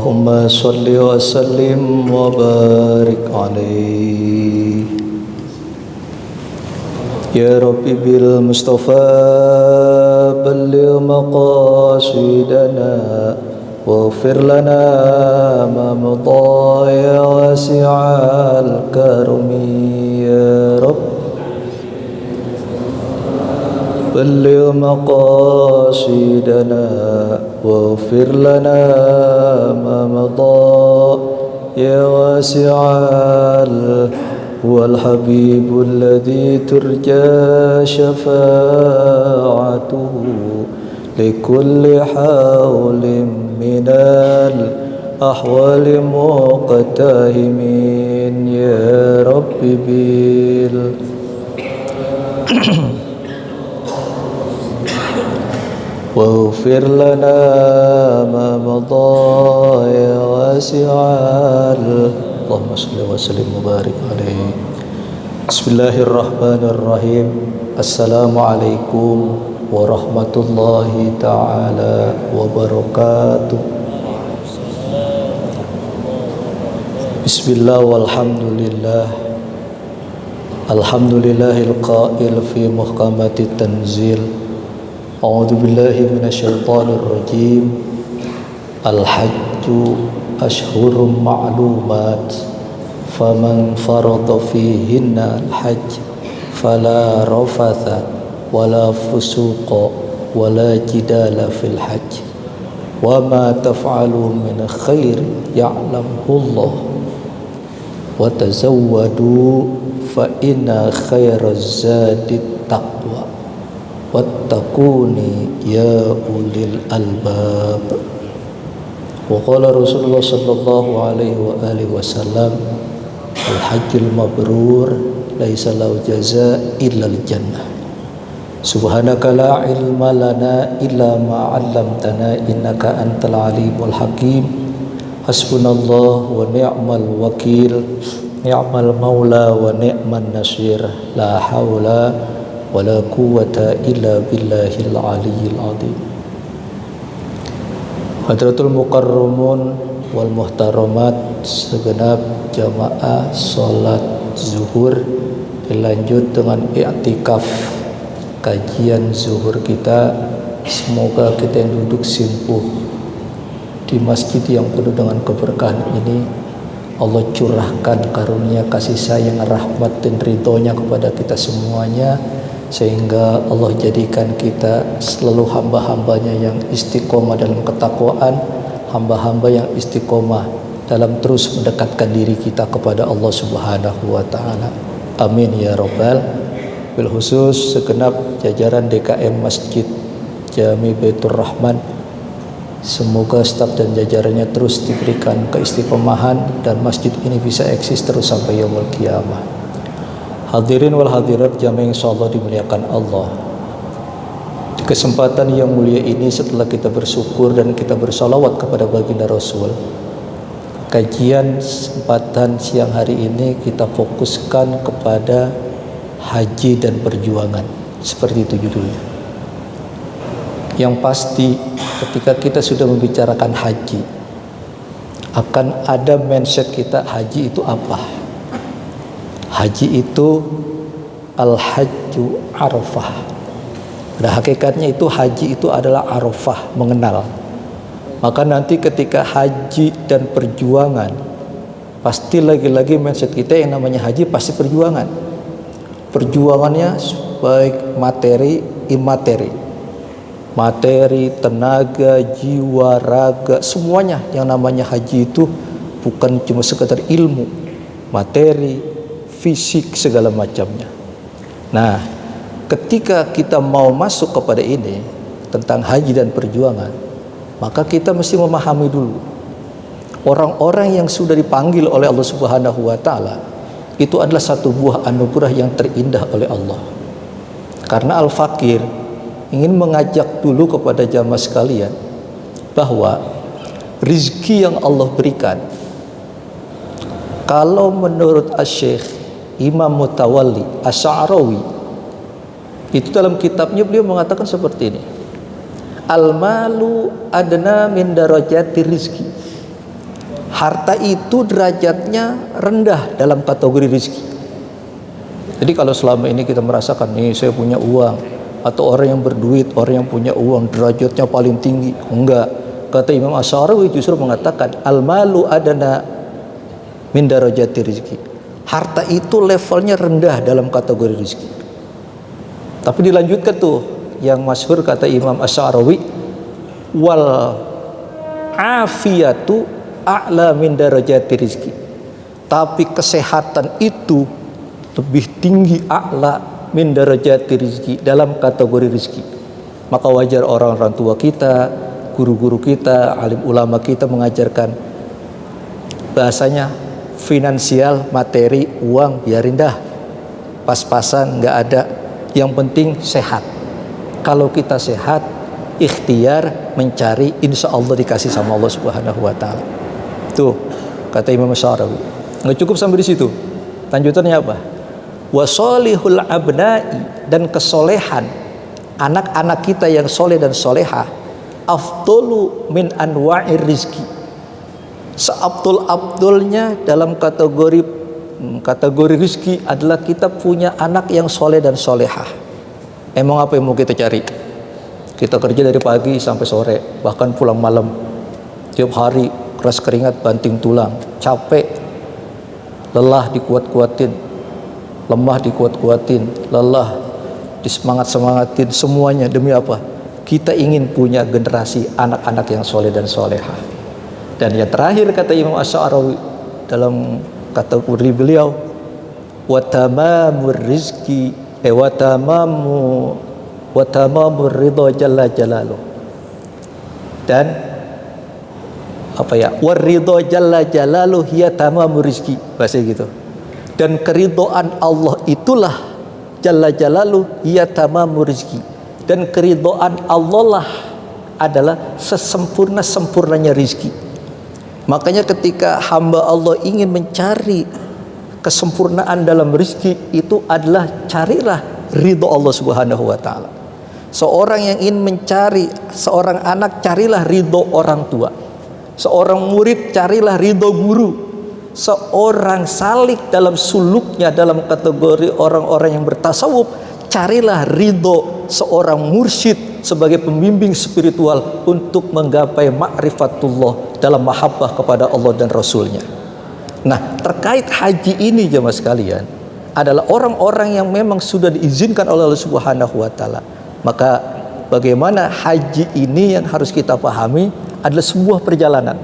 Allahumma salli wa sallim wa barik alaihi. Ya Rabbi bil Mustafa balligh maqasidana waghfir lana ma madha ya wasi'al karmi ya Rabb. بلغ مقاصدنا واغفر لنا ما مضى يا واسع هو الحبيب الذي ترجى شفاعته لكل حول من الأحوال مقتهمين يا رب واغفر لنا ما مضى يا واسع اللهم صل وسلم وبارك عليه. Bismillahirrahmanirrahim. Assalamualaikum warahmatullahi ta'ala wabarakatuh. Bismillah walhamdulillah. Alhamdulillahil qail fi muhkamati tanzil. A'udzu billahi minasyaitonir rajim. Al-hajju ashhurum ma'lumat. Faman farada fihinna al-hajj fala rafatha wala fusuqa wala jidala fil hajj. Wa ma taf'alu min khair ya'lamhu Allah. Wa tazawwadu fa inna khairaz zadi taqwa. Wattaquni ya ulil albab. Wa qala Rasulullah sallallahu alaihi wa alihi wasallam, al hajjul mabrur laisa lahu jazaa illa al jannah. Subhanaka la ilma lana illa ma 'allamtana innaka antal alimul hakim. Hasbunallah wa ni'mal wakil, ni'mal maula wa ni'man nasir. La haula wala quwwata illa billahil aliyyil azim. Hadratul mukarramun wal muhtaramat, segenap jamaah salat zuhur dilanjut dengan i'tikaf kajian zuhur kita. Semoga kita yang duduk simpuh di masjid yang penuh dengan keberkahan ini, Allah curahkan karunia kasih sayang, rahmat dan ridhonya kepada kita semuanya, sehingga Allah jadikan kita selalu hamba-hambanya yang istiqomah dalam ketakwaan, hamba-hamba yang istiqomah dalam terus mendekatkan diri kita kepada Allah Subhanahu wa ta'ala. Amin ya rabbal. Bil khusus segenap jajaran DKM Masjid Jami Baitur Rahman, semoga staf dan jajarannya terus diberikan keistiqomahan dan masjid ini bisa eksis terus sampai yaumul qiyamah. Hadirin wal hadirat jamaah insyaallah dimuliakan Allah. Di kesempatan yang mulia ini, setelah kita bersyukur dan kita bersalawat kepada baginda Rasul, kajian kesempatan siang hari ini kita fokuskan kepada haji dan perjuangan. Seperti itu judulnya. Yang pasti ketika kita sudah membicarakan haji, akan ada mindset kita, haji itu apa? Haji itu al-hajju arafah. Pada hakikatnya itu haji itu adalah arafah, mengenal. Maka nanti ketika haji dan perjuangan, pasti lagi-lagi mindset kita yang namanya haji pasti perjuangan. Perjuangannya baik materi, imateri. Materi, tenaga, jiwa, raga, semuanya yang namanya haji itu bukan cuma sekedar ilmu, materi, fisik, segala macamnya. Nah, ketika kita mau masuk kepada ini tentang haji dan perjuangan, maka kita mesti memahami dulu orang-orang yang sudah dipanggil oleh Allah Subhanahu wa ta'ala itu adalah satu buah anugerah yang terindah oleh Allah. Karena Al-Fakir ingin mengajak dulu kepada jamaah sekalian bahwa rizki yang Allah berikan, kalau menurut Asy-Syaikh Imam Mutawalli Asy'arawi, itu dalam kitabnya beliau mengatakan seperti ini: al-malu adna min darajati rizki. Harta itu derajatnya rendah dalam kategori rezeki. Jadi kalau selama ini kita merasakan nih saya punya uang, atau orang yang berduit, orang yang punya uang derajatnya paling tinggi, enggak. Kata Imam Asy'arawi justru mengatakan al-malu adana min darajati rizki. Harta itu levelnya rendah dalam kategori rezeki. Tapi dilanjutkan tuh yang masyhur kata Imam Asy'arawi, wal afiyatu a'la min darajati rizki. Tapi kesehatan itu lebih tinggi a'la min darajati rizki, dalam kategori rizki. Maka wajar orang-orang tua kita, guru-guru kita, alim ulama kita mengajarkan bahasanya finansial, materi, uang biarin dah, pas-pasan, nggak ada, yang penting sehat. Kalau kita sehat, ikhtiar mencari, insya Allah dikasih sama Allah Subhanahu wa ta'ala. Tuh kata Imam Asy'arawi. Nggak cukup sampai di situ, lanjutannya apa? Wasolihul abna'i, dan kesolehan anak-anak kita yang soleh dan solehah, afdolu min anwa'ir rizki. Seabdul-abdulnya dalam kategori rizki adalah kita punya anak yang soleh dan solehah. Emang apa yang mau kita cari? Kita kerja dari pagi sampai sore, bahkan pulang malam, tiap hari keras keringat banting tulang, capek, lelah dikuat-kuatin, lemah dikuat-kuatin, lelah disemangat-semangatin, semuanya demi apa? Kita ingin punya generasi anak-anak yang soleh dan solehah. Dan yang terakhir kata Imam Asy'arawi dalam kategori beliau, watamamur rizki watamamur ridho jalla jalaluh, dan apa ya, waridho jalla jalaluh hiya tamamur rizki, bahasa gitu. Dan keridhaan Allah itulah jalla jalaluh hiya tamamur rizki, dan keridhaan Allah lah adalah sesempurna-sempurnanya rizki. Makanya ketika hamba Allah ingin mencari kesempurnaan dalam rizki, itu adalah carilah ridho Allah Subhanahu wa ta'ala. Seorang yang ingin mencari, seorang anak carilah ridho orang tua, seorang murid carilah ridho guru, seorang salik dalam suluknya dalam kategori orang-orang yang bertasawuf, carilah ridho seorang mursyid sebagai pembimbing spiritual untuk menggapai ma'rifatullah dalam mahabbah kepada Allah dan Rasulnya. Nah, terkait haji ini jemaah sekalian, adalah orang-orang yang memang sudah diizinkan oleh Allah Subhanahu wa ta'ala. Maka bagaimana haji ini yang harus kita pahami adalah sebuah perjalanan.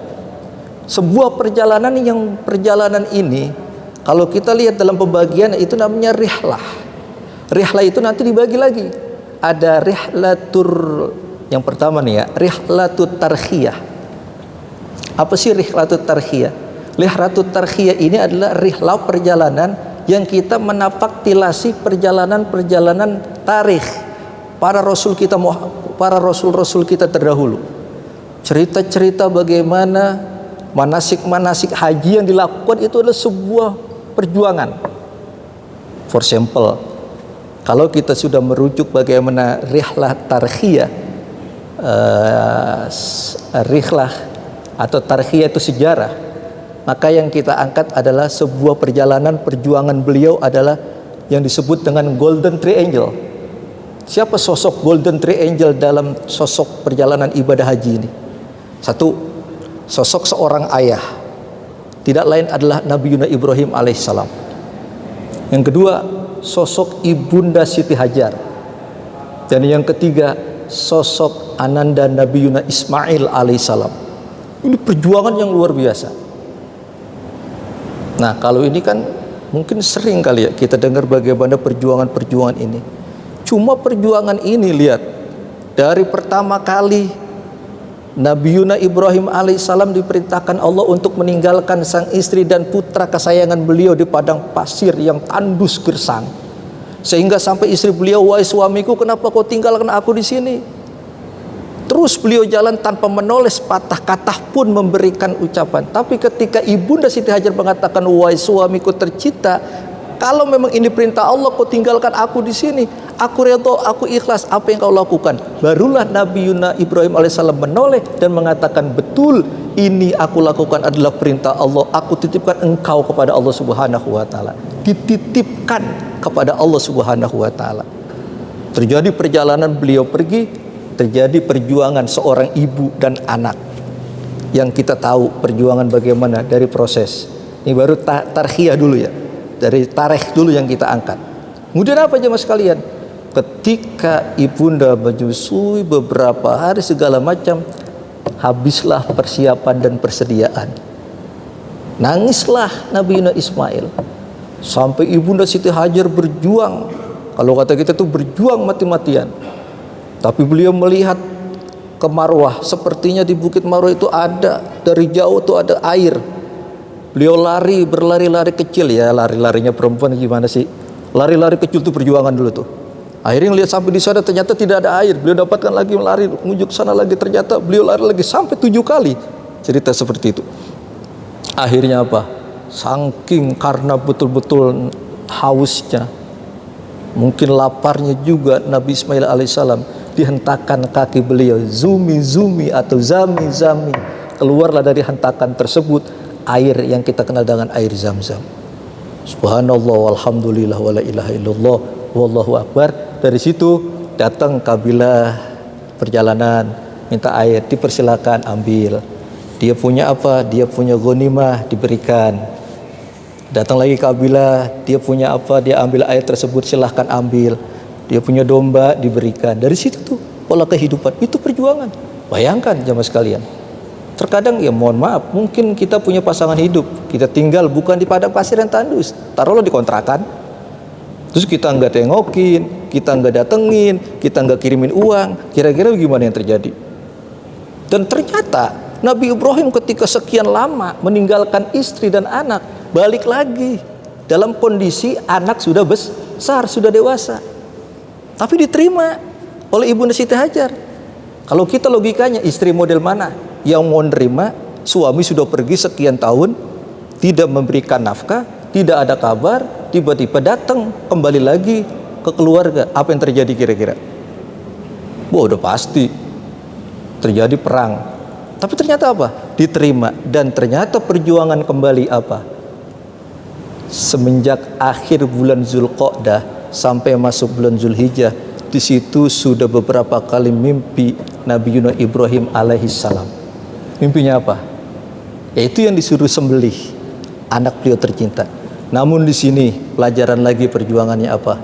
Sebuah perjalanan yang perjalanan ini kalau kita lihat dalam pembagian itu namanya rihlah. Rihlah itu nanti dibagi lagi. Ada rihlatur, yang pertama nih ya, rihlatur tarkhiyah. Apa sih rihlatur tarkhiyah? Rihlatur tarkhiyah ini adalah rihlah perjalanan yang kita menapaktilasi perjalanan-perjalanan tarikh para rasul kita, para rasul-rasul kita terdahulu. Cerita-cerita bagaimana manasik-manasik haji yang dilakukan itu adalah sebuah perjuangan. For example, kalau kita sudah merujuk bagaimana rihlah tarkhiyah, rihlah atau tarkhiyah itu sejarah, maka yang kita angkat adalah sebuah perjalanan perjuangan beliau adalah yang disebut dengan Golden Triangle. Siapa sosok Golden Triangle dalam sosok perjalanan ibadah haji ini? Satu, sosok seorang ayah, tidak lain adalah Nabi Ibrahim alaihissalam. Yang kedua, sosok ibunda Siti Hajar. Dan yang ketiga, sosok ananda Nabi Ismail alaihissalam. Ini perjuangan yang luar biasa. Nah, kalau ini kan mungkin sering kali ya kita dengar bagaimana perjuangan-perjuangan ini. Cuma perjuangan ini, lihat, dari pertama kali Nabi Ibrahim alaihissalam diperintahkan Allah untuk meninggalkan sang istri dan putra kesayangan beliau di padang pasir yang tandus gersang, sehingga sampai istri beliau, wahai suamiku, kenapa kau tinggalkan aku di sini? Terus beliau jalan tanpa menoles patah kata pun memberikan ucapan. Tapi ketika ibunda Siti Hajar mengatakan, wahai suamiku tercinta, kalau memang ini perintah Allah, kau tinggalkan aku di sini, aku redha, aku ikhlas, apa yang kau lakukan? Barulah Nabi Ibrahim alaihissalam menoleh dan mengatakan, betul, ini aku lakukan adalah perintah Allah, aku titipkan engkau kepada Allah Subhanahu wa taala. Dititipkan kepada Allah Subhanahu wa taala. Terjadi perjalanan beliau pergi, terjadi perjuangan seorang ibu dan anak. Yang kita tahu perjuangan bagaimana dari proses. Ini baru tarhiyah dulu ya. Dari tarikh dulu yang kita angkat. Kemudian apa jemaah sekalian? Ketika ibunda menyusui beberapa hari segala macam, habislah persiapan dan persediaan. Nangislah Nabi Ismail. Sampai ibunda Siti Hajar berjuang. Kalau kata kita tuh berjuang mati-matian. Tapi beliau melihat ke Marwah. Sepertinya di Bukit Marwah itu ada, dari jauh tuh ada air. Beliau berlari-lari kecil ya. Lari-larinya perempuan gimana sih? Lari-lari kecil tuh perjuangan dulu tuh. Akhirnya lihat sampai di sana ternyata tidak ada air. Beliau dapatkan lagi lari menuju ke sana lagi, ternyata beliau lari lagi sampai 7 kali. Cerita seperti itu. Akhirnya apa? Saking karena betul-betul hausnya, mungkin laparnya juga, Nabi Ismail alaihissalam dihentakkan kaki beliau, zumi atau zami. Keluarlah dari hentakan tersebut air yang kita kenal dengan air Zam-Zam. Subhanallah walhamdulillah wala ilaha illallah wallahu akbar. Dari situ datang kabilah perjalanan minta air, dipersilakan ambil. Dia punya apa? Dia punya ghanimah, diberikan. Datang lagi kabilah, dia punya apa? Dia ambil air tersebut, silahkan ambil. Dia punya domba, diberikan. Dari situ tuh pola kehidupan, itu perjuangan. Bayangkan jemaah sekalian. Terkadang ya mohon maaf, mungkin kita punya pasangan hidup, kita tinggal bukan di padang pasir yang tandus, taruhlah di kontrakan. Terus kita nggak tengokin, kita nggak datengin, kita nggak kirimin uang. Kira-kira gimana yang terjadi? Dan ternyata Nabi Ibrahim ketika sekian lama meninggalkan istri dan anak, balik lagi dalam kondisi anak sudah besar, sudah dewasa. Tapi diterima oleh Ibunda Siti Hajar. Kalau kita logikanya, istri model mana yang mau nerima suami sudah pergi sekian tahun, tidak memberikan nafkah, tidak ada kabar, tiba-tiba datang kembali lagi ke keluarga. Apa yang terjadi kira-kira? Wah, udah pasti terjadi perang. Tapi ternyata apa? Diterima. Dan ternyata perjuangan kembali apa? Semenjak akhir bulan Zulqa'dah sampai masuk bulan Zulhijjah, di situ sudah beberapa kali mimpi Nabi Ibrahim alaihissalam. Mimpinya apa? Yaitu yang disuruh sembelih anak beliau tercinta. Namun di sini pelajaran lagi perjuangannya apa?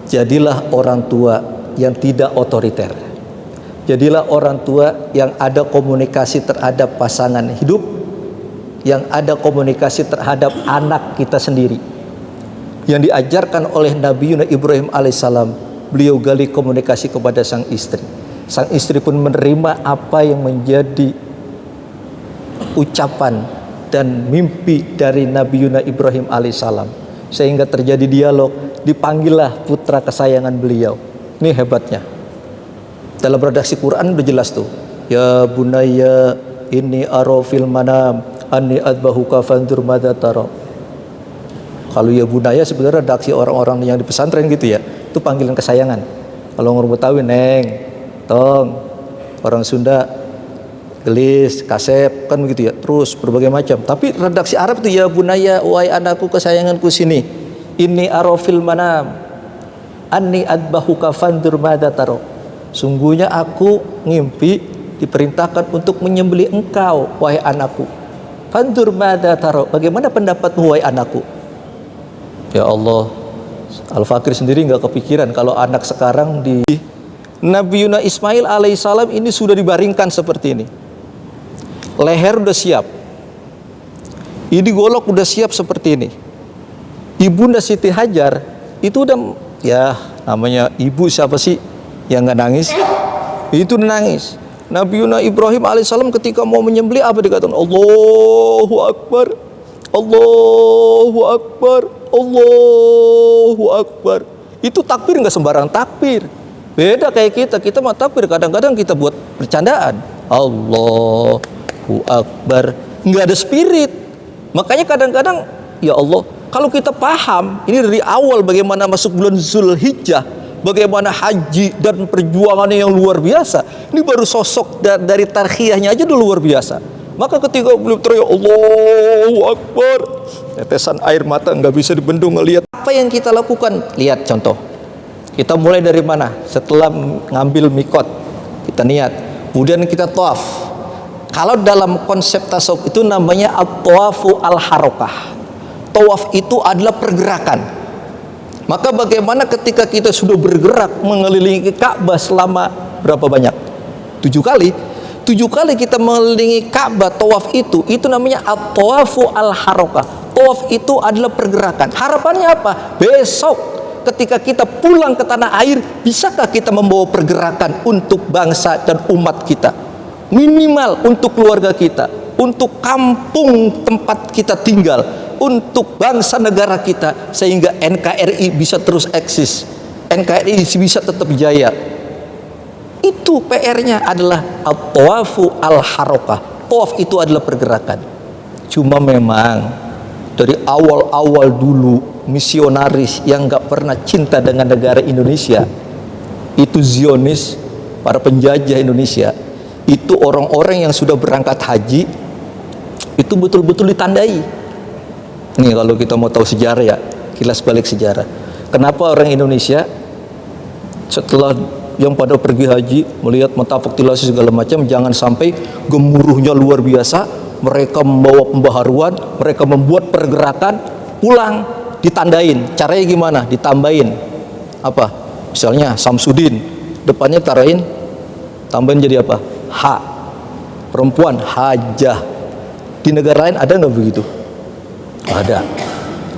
Jadilah orang tua yang tidak otoriter. Jadilah orang tua yang ada komunikasi terhadap pasangan hidup, yang ada komunikasi terhadap anak kita sendiri. Yang diajarkan oleh Nabi Ibrahim alaihissalam, beliau gali komunikasi kepada sang istri. Sang istri pun menerima apa yang menjadi ucapan dan mimpi dari Nabi Ibrahim alaihissalam, sehingga terjadi dialog. Dipanggillah putra kesayangan beliau. Ini hebatnya. Dalam redaksi Quran udah jelas tuh. Ya bunayya inni ara fil manam anni adbahuka fanzur madza tara. Kalau ya bunaya sebenarnya redaksi orang-orang yang di pesantren gitu ya. Itu panggilan kesayangan. Kalau orang Betawi neng, tong, orang Sunda gelis, kasep, kan begitu ya. Terus berbagai macam. Tapi redaksi Arab itu ya bunaya, wahai anakku kesayanganku sini. Inni arafil manam anni adbahuka fandur madza tara. Sungguhnya aku ngimpi diperintahkan untuk menyembelih engkau, wahai anakku. Fandur madza tara. Bagaimana pendapatmu, wahai anakku? Ya Allah, Al-Fakir sendiri nggak kepikiran kalau anak sekarang di Nabi Ismail alaihissalam ini sudah dibaringkan seperti ini. Leher udah siap, ini golok udah siap seperti ini. Ibunda Siti Hajar itu udah, ya namanya ibu siapa sih yang nggak nangis? Itu nangis. Nabi Ibrahim alaihissalam ketika mau menyembelih apa dikatakan? Allahu Akbar, Allahu Akbar, Allahu Akbar. Itu takbir nggak sembarang takbir. Beda kayak kita mah takbir kadang-kadang kita buat bercandaan. Allahu Akbar, nggak ada spirit. Makanya kadang-kadang ya Allah, kalau kita paham ini dari awal bagaimana masuk bulan Zulhijjah, bagaimana haji dan perjuangannya yang luar biasa. Ini baru sosok dari tarkhiyahnya aja udah luar biasa. Maka ketika beliau teriak Allahu Akbar, tetesan air mata nggak bisa dibendung ngelihat. Apa yang kita lakukan? Lihat contoh. Kita mulai dari mana? Setelah ngambil mikot, kita niat, kemudian kita tawaf. Kalau dalam konsep tasawuf itu namanya at-tawafu al-harokah. Tawaf itu adalah pergerakan. Maka bagaimana ketika kita sudah bergerak mengelilingi Ka'bah selama berapa banyak? 7 kali. 7 kali kita mengelilingi Ka'bah, tawaf itu namanya at-tawafu al-harokah. Tawaf itu adalah pergerakan. Harapannya apa? Besok ketika kita pulang ke tanah air, bisakah kita membawa pergerakan untuk bangsa dan umat kita? Minimal untuk keluarga kita, untuk kampung tempat kita tinggal, untuk bangsa negara kita, sehingga NKRI bisa terus eksis, NKRI bisa tetap jaya. Itu PR-nya adalah at-tawafu al-harokah. Tawaf itu adalah pergerakan. Cuma memang dari awal-awal dulu misionaris yang gak pernah cinta dengan negara Indonesia, itu Zionis, para penjajah Indonesia, itu orang-orang yang sudah berangkat haji itu betul-betul ditandai. Nih kalau kita mau tahu sejarah ya, kilas balik sejarah. Kenapa orang Indonesia setelah yang pada pergi haji melihat mentapak tilasi segala macam, jangan sampai gemuruhnya luar biasa, mereka membawa pembaharuan, mereka membuat pergerakan, pulang ditandain. Caranya gimana? Ditambahin apa? Misalnya Samsudin, depannya tarain, tambahin jadi apa? H. Perempuan hajah. Di negara lain ada nggak begitu? Ada.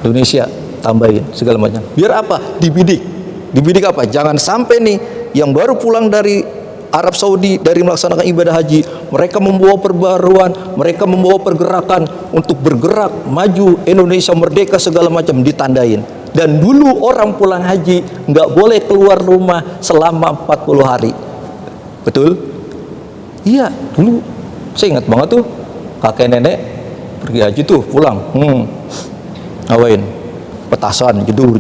Indonesia tambahin segala macam. Biar apa? Dibidik. Dibidik apa? Jangan sampai nih yang baru pulang dari Arab Saudi dari melaksanakan ibadah haji, mereka membawa perbaruan, mereka membawa pergerakan untuk bergerak maju, Indonesia merdeka segala macam, ditandain. Dan dulu orang pulang haji nggak boleh keluar rumah selama 40 hari. Betul? Iya, dulu saya ingat banget tuh kakek nenek pergi haji tuh pulang, ngapain? Petasan, jedur,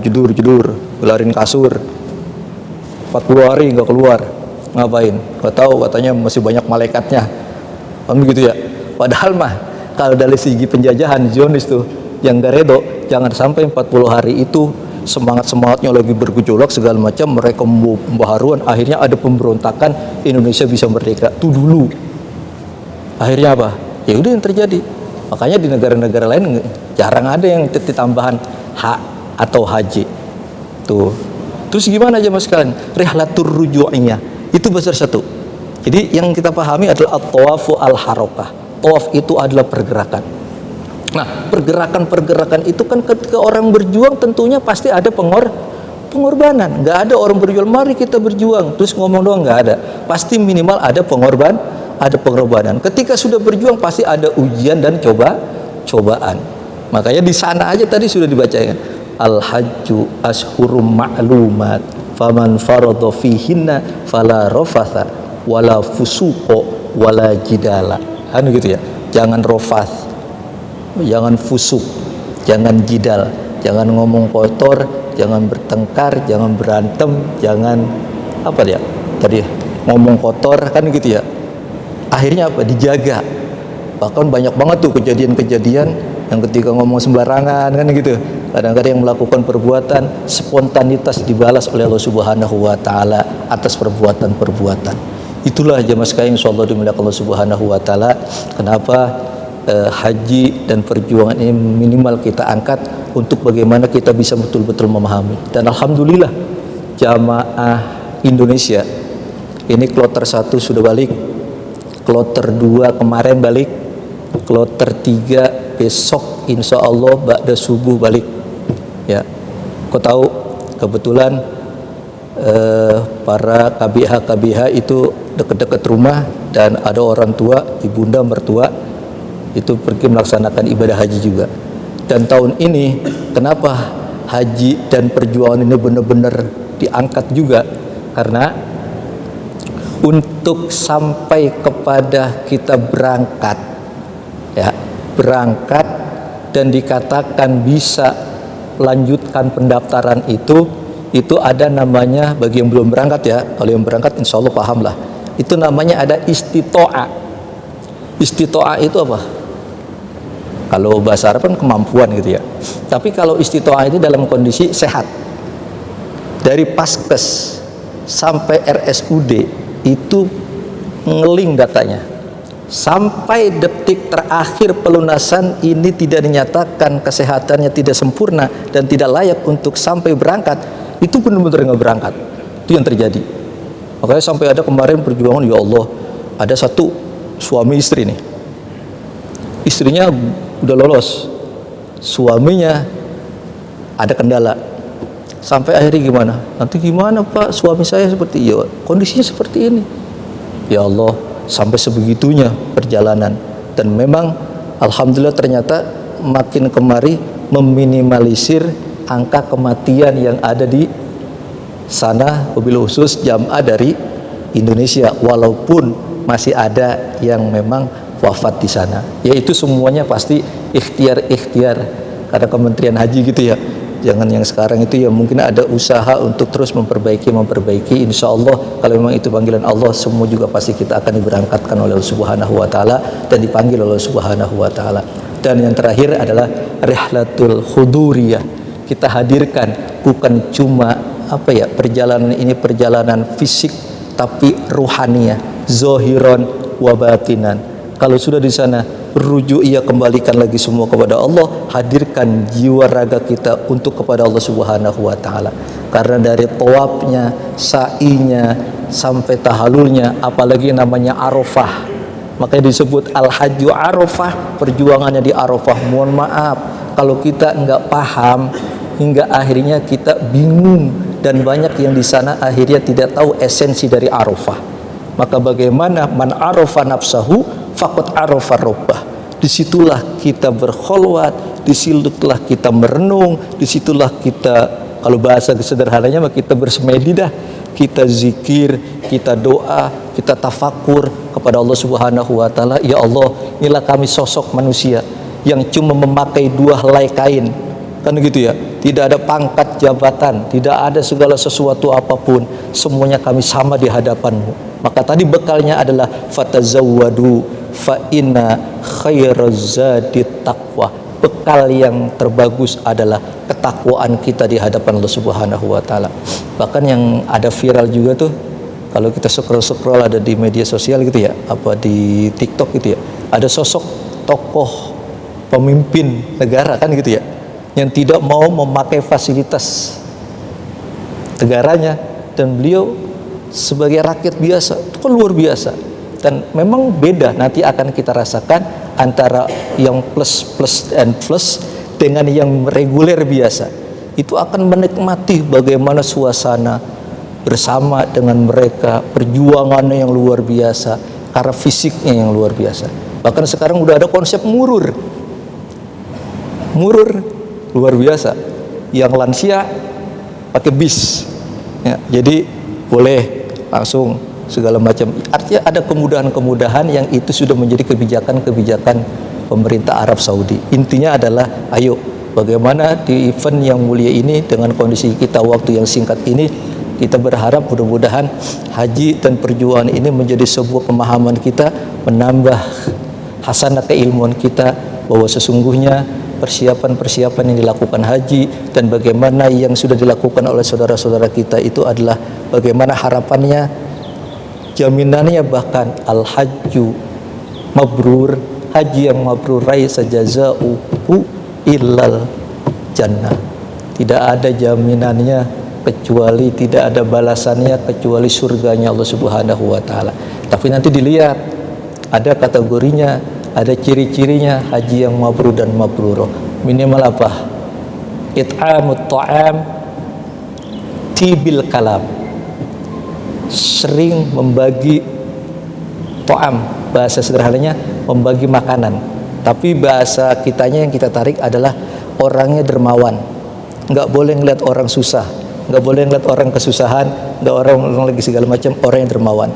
gelarin kasur, 40 hari nggak keluar. Ngapain? Gak tahu, katanya masih banyak malaikatnya, kan begitu ya. Padahal mah kalau dari segi penjajahan Zionis tuh yang gak redo, jangan sampai 40 hari itu semangatnya lagi bergejolak segala macam, mereka membawa pembaharuan, akhirnya ada pemberontakan, Indonesia bisa merdeka. Itu dulu. Akhirnya apa? Ya udah yang terjadi. Makanya di negara-negara lain jarang ada yang tambahan H atau haji. Tuh. Terus gimana aja mas sekalian? Rihlatur ruju'iyah. Itu besar satu. Jadi yang kita pahami adalah at-tawafu al-harokah. Tawaf itu adalah pergerakan. Nah, pergerakan-pergerakan itu kan ketika orang berjuang tentunya pasti ada pengorbanan. Nggak ada orang berjuang, mari kita berjuang terus ngomong doang, nggak ada. Pasti minimal ada pengorbanan. Ketika sudah berjuang pasti ada ujian dan cobaan. Makanya di sana aja tadi sudah dibacakan. Al-hajju ashhurum ma'lumat. Faman farada fihinna fala rafatha wala fusuqa wala jidala. Kan gitu ya. Jangan rofath, jangan fusuk, jangan jidal, jangan ngomong kotor, jangan bertengkar, jangan berantem, jangan apa dia? Tadi ngomong kotor kan gitu ya. Akhirnya apa? Dijaga. Bahkan banyak banget tuh kejadian-kejadian yang ketika ngomong sembarangan kan gitu. Kadang-kadang yang melakukan perbuatan spontanitas dibalas oleh Allah Subhanahu wa taala atas perbuatan-perbuatan. Itulah jemaah sekalian insyaallah dimuliakan Allah Subhanahu wa taala. Kenapa haji dan perjuangan ini minimal kita angkat untuk bagaimana kita bisa betul-betul memahami. Dan alhamdulillah jamaah Indonesia ini kloter 1 sudah balik, kloter 2 kemarin balik, kloter 3 besok insya Allah ba'da subuh balik. Ya, kau tahu kebetulan para KBH itu dekat-dekat rumah dan ada orang tua, ibunda mertua itu pergi melaksanakan ibadah haji juga. Dan tahun ini kenapa haji dan perjuangan ini benar-benar diangkat juga, karena untuk sampai kepada kita berangkat dan dikatakan bisa lanjutkan pendaftaran itu ada namanya, bagi yang belum berangkat ya, kalau yang berangkat insya Allah paham lah, itu namanya ada istito'a. Istitoah itu apa? Kalau bahasa Arab kan kemampuan gitu ya. Tapi kalau istitoah ini dalam kondisi sehat, dari paskes sampai RSUD itu ngeling datanya. Sampai detik terakhir pelunasan ini tidak dinyatakan kesehatannya tidak sempurna dan tidak layak untuk sampai berangkat, itu benar-benar nggak berangkat. Itu yang terjadi. Makanya sampai ada kemarin perjuangan, ya Allah, ada satu suami istri nih, istrinya udah lolos, suaminya ada kendala. Sampai akhirnya gimana? Nanti gimana Pak, suami saya seperti, ya kondisinya seperti ini. Ya Allah, sampai sebegitunya perjalanan. Dan memang alhamdulillah ternyata makin kemari meminimalisir angka kematian yang ada di sana, wabil khusus jamaah dari Indonesia, walaupun masih ada yang memang wafat di sana. Yaitu semuanya pasti ikhtiar karena Kementerian Haji gitu ya. Jangan yang sekarang itu ya, mungkin ada usaha untuk terus memperbaiki. Insya Allah kalau memang itu panggilan Allah, semua juga pasti kita akan diberangkatkan oleh Allah Subhanahu Wa Taala dan dipanggil oleh Allah Subhanahu Wa Taala. Dan yang terakhir adalah rihlatul huduriyah. Kita hadirkan bukan cuma perjalanan ini perjalanan fisik, tapi ruhaniyah, zohiron wa batinan. Kalau sudah di sana, rujuk ia kembalikan lagi semua kepada Allah, hadirkan jiwa raga kita untuk kepada Allah Subhanahu Wa Taala. Karena dari tawafnya, sa'inya sampai tahalulnya, apalagi namanya Arafah, makanya disebut Al-Hajju Arafah, perjuangannya di Arafah. Mohon maaf kalau kita enggak paham, hingga akhirnya kita bingung, dan banyak yang di sana akhirnya tidak tahu esensi dari Arafah. Maka bagaimana man arafa nafsahu faqad arafa rabbah. Disitulah kita berkholwat, disitulah kita merenung, disitulah kita, kalau bahasa sederhananya kita bersemedi dah, kita zikir, kita doa, kita tafakur kepada Allah Subhanahu Wa Taala. Ya Allah, inilah kami sosok manusia yang cuma memakai 2 helai kain, kan gitu ya, tidak ada pangkat jabatan, tidak ada segala sesuatu apapun, semuanya kami sama di hadapanmu. Maka tadi bekalnya adalah fatazawwadu fa inna khairaz zadi taqwa. Bekal yang terbagus adalah ketakwaan kita di hadapan Allah Subhanahu Wa Taala. Bahkan yang ada viral juga tuh, kalau kita scroll ada di media sosial gitu ya, di TikTok gitu ya, ada sosok tokoh pemimpin negara kan gitu ya, yang tidak mau memakai fasilitas negaranya, dan beliau sebagai rakyat biasa itu kan luar biasa. Dan memang beda nanti akan kita rasakan antara yang plus dengan yang reguler biasa. Itu akan menikmati bagaimana suasana bersama dengan mereka, perjuangannya yang luar biasa karena fisiknya yang luar biasa. Bahkan sekarang udah ada konsep murur luar biasa, yang lansia pakai bis ya, jadi boleh langsung segala macam. Artinya ada kemudahan-kemudahan yang itu sudah menjadi kebijakan-kebijakan pemerintah Arab Saudi. Intinya adalah ayo bagaimana di event yang mulia ini dengan kondisi kita waktu yang singkat ini, kita berharap mudah-mudahan haji dan perjuangan ini menjadi sebuah pemahaman kita, menambah hasanah keilmuan kita bahwa sesungguhnya persiapan-persiapan yang dilakukan haji dan bagaimana yang sudah dilakukan oleh saudara-saudara kita itu adalah bagaimana harapannya, jaminannya, bahkan al-hajju mabrur, haji yang mabrur raisa jazauhu illal jannah. Tidak ada jaminannya kecuali, tidak ada balasannya kecuali surganya Allah Subhanahu Wa Taala. Tapi nanti dilihat ada kategorinya, ada ciri-cirinya haji yang mabrur dan mabrur. Minimal apa? It'amut ta'am tibil kalam, sering membagi ta'am, bahasa sederhananya membagi makanan. Tapi bahasa kitanya yang kita tarik adalah orangnya dermawan, nggak boleh ngeliat orang susah, nggak boleh ngeliat orang kesusahan, nggak orang lagi segala macam, orang yang dermawan.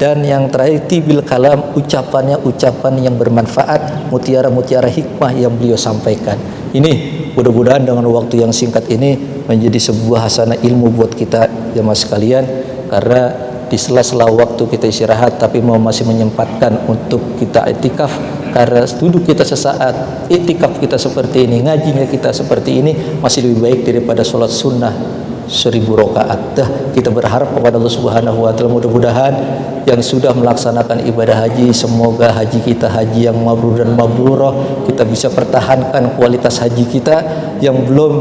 Dan yang terakhir tibil kalam, ucapannya ucapan yang bermanfaat, mutiara-mutiara hikmah yang beliau sampaikan. Ini mudah-mudahan dengan waktu yang singkat ini menjadi sebuah hasanah ilmu buat kita jemaah sekalian, karena di sela-sela waktu kita istirahat tapi mau masih menyempatkan untuk kita iktikaf, karena duduk kita sesaat, iktikaf kita seperti ini, ngajinya kita seperti ini masih lebih baik daripada sholat sunnah 1000 rakaat. Kita berharap kepada Allah Subhanahu wa taala, mudah-mudahan yang sudah melaksanakan ibadah haji, semoga haji kita haji yang mabrur dan mabrurah. Kita bisa pertahankan kualitas haji kita. Yang belum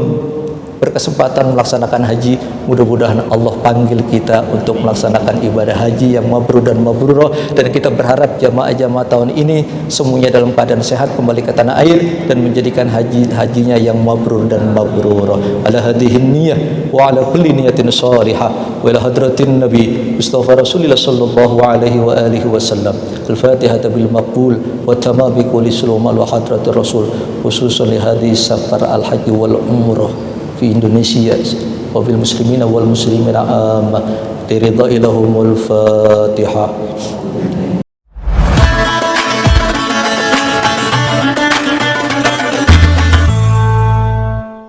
berkesempatan melaksanakan haji, mudah-mudahan Allah panggil kita untuk melaksanakan ibadah haji yang mabrur dan mabrurah. Dan kita berharap jamaah-jamaah tahun ini semuanya dalam keadaan sehat kembali ke tanah air dan menjadikan hajinya yang mabrur dan mabrurah. Ala hadhihin niyyah wa ala kulli niyatin shalihah wa ila hadratin nabi Mustafa Rasulillah sallallahu alaihi wa alihi wasallam. Al-Fatihah bil maqbul wa tamam bi kulli sulmal wa hadratir rasul khususan li hadhihi safar al-haji wal umrah fi Indonesia wa bil muslimina wal muslimina amma ridha ilahumul Fatihah.